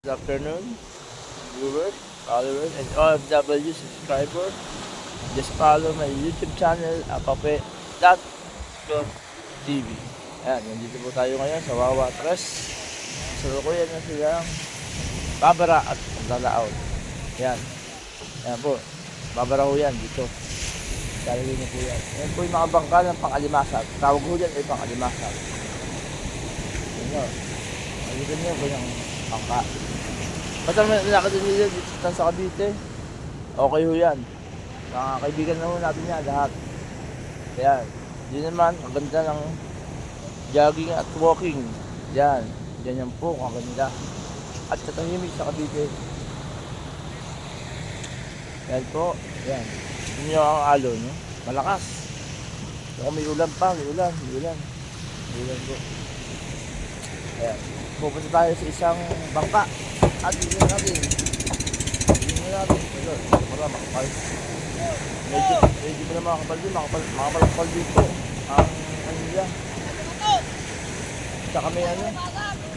Good afternoon, viewers, followers, and OFW subscribers. Just follow my YouTube channel, apape.TV. Ayan, nandito po tayo ngayon sa Wawa Tres. Salukuyan na silang babara at maglalaaw. Yan. Yan po. Babara ho yan dito. Lalagay niyo po yan. Yan po yung mga bangka ng pang-alimasag. Tawag ho yan ay pang-alimasag. Yan nyo. Nandito niyo po yung bangka. Basta nakadun nila dito sa Cavite. Okay ho yan. Mga kaibigan na ho natin yan lahat. Ayan. Yun naman, ang ganda ng jogging at walking. Yan. Yan yan po, ang ganda. At katahimik sa Cavite. Yan po. Yan. Yun yung ang alon. No? Malakas. So, may ulan pa. May ulan. May ulan. May ulan po. Ayan. Pupunta tayo sa isang bangka. At hindi natin. Hindi natin. Ito. Para makapal. Medyo pa na makapal din. Makapal dito. Ang kanila. Tsaka may ano.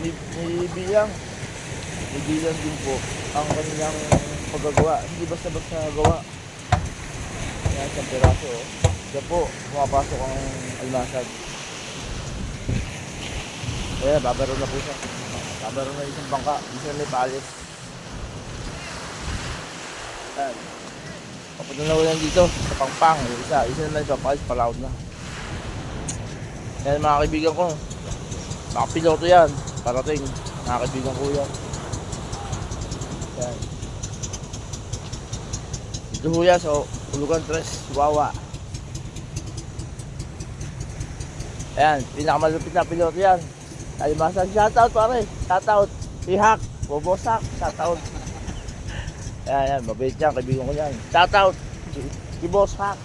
May biyang. May bilang din po. Ang kanilang paggagawa. Hindi basta-basta gawa. Yan. Isang piraso. Diyan po. Pumapasok ang almasag. Kaya babaro na po siya. Babaro na isang bangka. Isa na may paalis. Ayan. Papunta na ulan dito sa Pangpang. Isa na may papalis. Palaod na. Ayan mga kaibigan ko. Mga piloto yan. Parating. Mga kaibigan ko yan. Ayan. Dito ho yan sa Ulugan Tres, Wawa. Ayan. Pinakamalupit na piloto yan. Alimasag, shoutout pare, shoutout, Ihak, Bobosak, shoutout. Ayan, mabait yan, kaibigan ko yan. Shoutout, si Boss Hack.